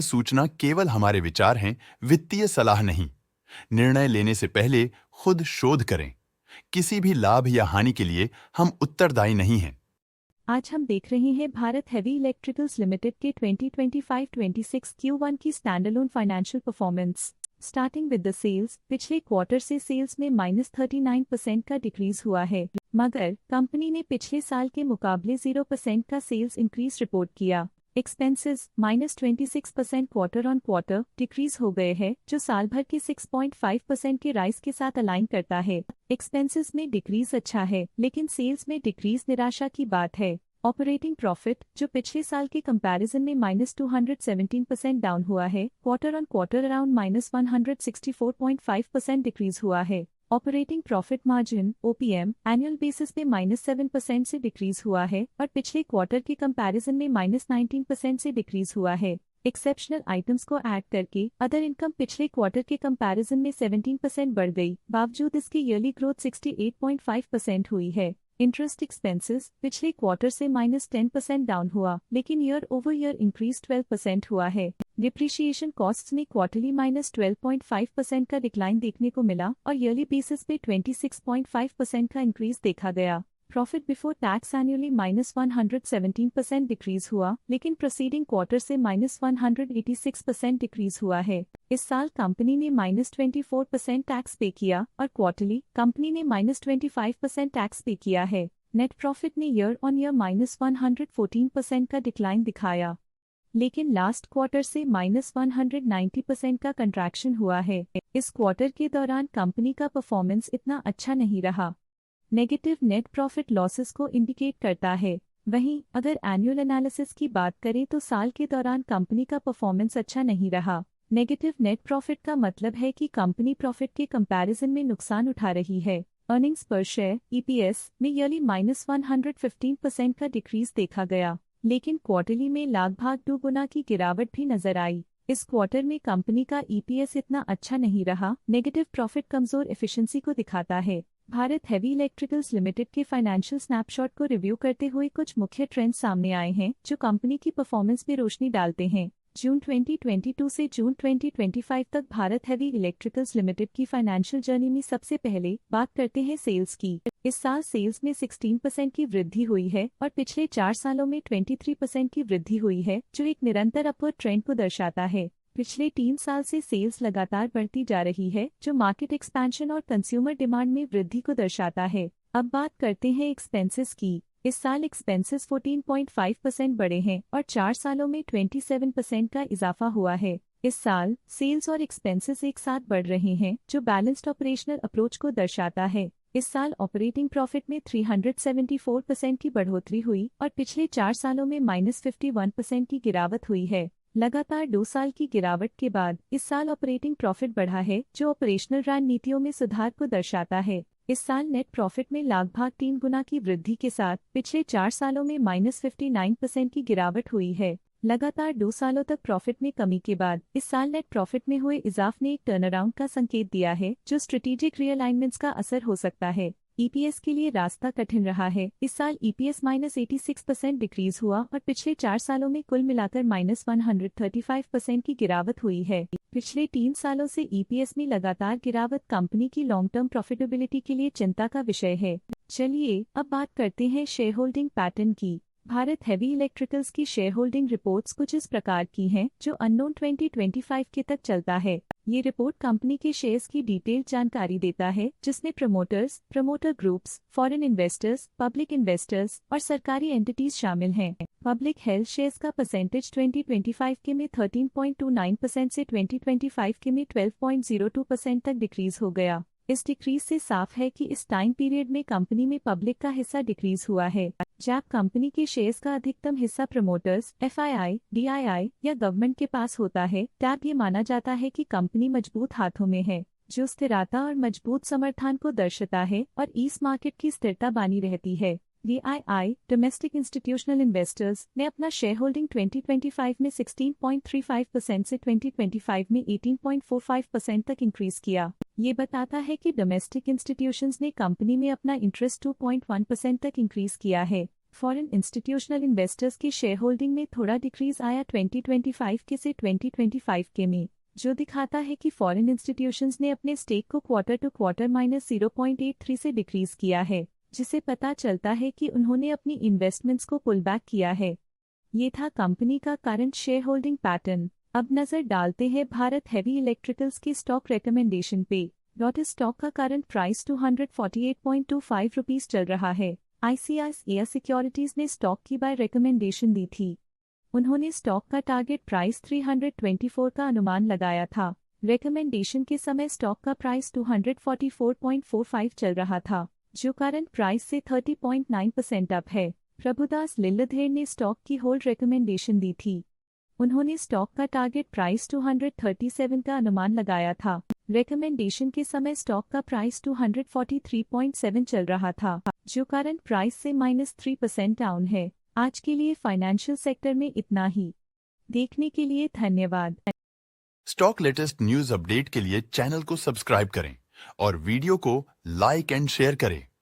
सूचना केवल हमारे विचार हैं, वित्तीय सलाह नहीं। निर्णय लेने से पहले खुद शोध करें। किसी भी लाभ या हानि के लिए हम उत्तरदायी नहीं हैं। आज हम देख रहे हैं भारत हेवी इलेक्ट्रिकल्स लिमिटेड के 2025-26 Q1 की standalone financial performance. Starting with the sales, पिछले क्वार्टर से सेल्स में -39% का डिक्रीज हुआ है, मगर कंपनी ने पिछले साल के मुकाबले 0% का सेल्स इंक्रीज रिपोर्ट किया। Expenses -26% quarter on quarter decrease हो गए हैं, जो साल भर के 6.5% के राइज के साथ अलाइन करता है। एक्सपेंसेस में डिक्रीज अच्छा है, लेकिन सेल्स में डिक्रीज निराशा की बात है। ऑपरेटिंग प्रॉफिट, जो पिछले साल के कंपैरिजन में -217% डाउन हुआ है, quarter on quarter around -164.5% decrease हुआ है। Operating profit margin OPM annual basis में -7% से डिक्रीज हुआ है और पिछले क्वार्टर के कंपैरिजन में -19% से डिक्रीज हुआ है। एक्सेप्शनल आइटम्स को ऐड करके अदर इनकम पिछले क्वार्टर के कंपैरिजन में 17% बढ़ गई, बावजूद इसके ईयरली ग्रोथ 68.5% हुई है। इंटरेस्ट एक्सपेंसेस पिछले क्वार्टर से -10% डाउन हुआ, लेकिन ईयर ओवर ईयर इंक्रीज 12% हुआ है। डिप्रिशिएशन कॉस्ट्स में क्वार्टरली -12.5% का डिक्लाइन देखने को मिला और ईयरली बेसिस पे 26.5% का इंक्रीज देखा गया। Profit before tax annually -117% decrease हुआ, लेकिन प्रोसीडिंग क्वार्टर से -186% डिक्रीज हुआ है। इस साल कंपनी ने -24% टैक्स पे किया और क्वार्टरली कंपनी ने -25% टैक्स पे किया है। नेट प्रॉफिट ने ईयर ऑन ईयर -114% का डिक्लाइन दिखाया, लेकिन लास्ट क्वार्टर से -190% का कंट्रैक्शन हुआ है। इस क्वार्टर के दौरान कंपनी का परफॉर्मेंस इतना अच्छा नहीं रहा। नेगेटिव नेट प्रॉफिट लॉसेस को इंडिकेट करता है। वहीं अगर एनुअल एनालिसिस की बात करें तो साल के दौरान कंपनी का परफॉर्मेंस अच्छा नहीं रहा। नेगेटिव नेट प्रॉफिट का मतलब है कि कंपनी प्रॉफिट के कंपैरिजन में नुकसान उठा रही है। अर्निंग्स पर शेयर ईपीएस में ईयरली -115% का डिक्रीज देखा गया, लेकिन क्वार्टरली में लगभग 2 गुना की गिरावट भी नजर आई। इस क्वार्टर में कंपनी का ईपीएस इतना अच्छा नहीं रहा। नेगेटिव प्रॉफिट कमजोर एफिशिएंसी को दिखाता है। भारत हेवी इलेक्ट्रिकल्स लिमिटेड के फाइनेंशियल स्नैपशॉट को रिव्यू करते हुए कुछ मुख्य ट्रेंड्स सामने आए हैं, जो कंपनी की परफॉर्मेंस में रोशनी डालते हैं। जून 2022 से जून 2025 तक भारत हेवी इलेक्ट्रिकल्स लिमिटेड की फाइनेंशियल जर्नी में सबसे पहले बात करते हैं सेल्स की। इस साल सेल्स में 16% की वृद्धि हुई है और पिछले 4 सालों में 23% की वृद्धि हुई है, जो एक निरंतर अपवर्ड ट्रेंड को दर्शाता है। पिछले 3 साल से सेल्स लगातार बढ़ती जा रही है, जो मार्केट एक्सपेंशन और कंज्यूमर डिमांड में वृद्धि को दर्शाता है। अब बात करते हैं एक्सपेंसेस की। इस साल एक्सपेंसेस 14.5% बढ़े हैं और 4 सालों में 27% का इजाफा हुआ है। इस साल सेल्स और एक्सपेंसेस एक साथ बढ़ रहे हैं, जो बैलेंस्ड ऑपरेशनल अप्रोच को दर्शाता है। इस साल ऑपरेटिंग प्रॉफिट में 374% की बढ़ोतरी हुई और पिछले 4 सालों में -51% की गिरावट हुई है। लगातार 2 साल की गिरावट के बाद इस साल ऑपरेटिंग प्रॉफिट बढ़ा है, जो ऑपरेशनल रणनीतियों में सुधार को दर्शाता है। इस साल नेट प्रॉफिट में लगभग 3 गुना की वृद्धि के साथ पिछले 4 सालों में -59% की गिरावट हुई है। लगातार 2 सालों तक प्रॉफिट में कमी के बाद इस साल नेट प्रॉफिट में हुए इजाफ ने एक टर्नअराउंड का संकेत दिया है, जो स्ट्रेटेजिक रीअलाइनमेंट्स का असर हो सकता है। ईपीएस के लिए रास्ता कठिन रहा है। इस साल ईपीएस -86% डिक्रीज हुआ और पिछले 4 सालों में कुल मिलाकर -135% की गिरावट हुई है। पिछले 3 सालों से ईपीएस में लगातार गिरावट कंपनी की लॉन्ग टर्म प्रॉफिटेबिलिटी के लिए चिंता का विषय है। चलिए अब बात करते हैं शेयर होल्डिंग पैटर्न की। भारत हेवी इलेक्ट्रिकल्स की शेयर होल्डिंग रिपोर्ट्स कुछ इस प्रकार की हैं, जो अननोन 2025 के तक चलता है। ये रिपोर्ट कंपनी के शेयर्स की डिटेल्ड जानकारी देता है, जिसमें promoters, promoter groups, foreign investors, public investors और सरकारी एंटिटीज शामिल हैं। पब्लिक हेल्थ शेयर्स का परसेंटेज 2025 के में 13.29% से 2025 के में 12.02% तक डिक्रीज हो गया। इस डिक्रीज से साफ है कि इस टाइम पीरियड में कंपनी में पब्लिक का हिस्सा डिक्रीज हुआ है। जब कंपनी के शेयर्स का अधिकतम हिस्सा प्रमोटर्स, एफआईआई, डीआईआई या गवर्नमेंट के पास होता है, तब ये माना जाता है कि कंपनी मजबूत हाथों में है, जो स्थिरता और मजबूत समर्थन को दर्शाता है और इस मार्केट की स्थिरता बनी रहती है। डीआईआई डोमेस्टिक इंस्टीट्यूशनल इन्वेस्टर्स ने अपना शेयर होल्डिंग 2025 में 16.35% से 2025 में 18.45% तक इंक्रीज किया। ये बताता है कि डोमेस्टिक इंस्टीट्यूशंस ने कंपनी में अपना इंटरेस्ट 2.1% तक इंक्रीज किया है। फॉरेन इंस्टीट्यूशनल इन्वेस्टर्स की शेयर होल्डिंग में थोड़ा डिक्रीज आया 2025 के से 2025 के में, जो दिखाता है कि फॉरेन इंस्टीट्यूशंस ने अपने स्टेक को क्वार्टर टू क्वार्टर -0.83 से डिक्रीज किया है, जिसे पता चलता है कि उन्होंने अपनी इन्वेस्टमेंट्स को पुल बैक किया है। ये था कंपनी का करंट शेयर होल्डिंग पैटर्न। अब नजर डालते हैं भारत हेवी इलेक्ट्रिकल्स की स्टॉक रिकमेंडेशन पे। डॉट स्टॉक का करंट प्राइस 248.25 रुपीस चल रहा है। ICICI सिक्योरिटीज ने स्टॉक की बाय रिकमेंडेशन दी थी। उन्होंने स्टॉक का टारगेट प्राइस 324 का अनुमान लगाया था। रिकमेंडेशन के समय स्टॉक का प्राइस 244.45 चल रहा था, जो करंट प्राइस से 30.9% अप है। प्रभुदास लिल्लाधर ने स्टॉक की होल्ड रिकमेंडेशन दी थी। उन्होंने स्टॉक का टारगेट प्राइस 237 का अनुमान लगाया था। रिकमेंडेशन के समय स्टॉक का प्राइस 243.7 चल रहा था, जो करंट प्राइस से -3% डाउन है। आज के लिए फाइनेंशियल सेक्टर में इतना ही। देखने के लिए धन्यवाद। स्टॉक लेटेस्ट न्यूज अपडेट के लिए चैनल को सब्सक्राइब करें और वीडियो को लाइक एंड शेयर करें।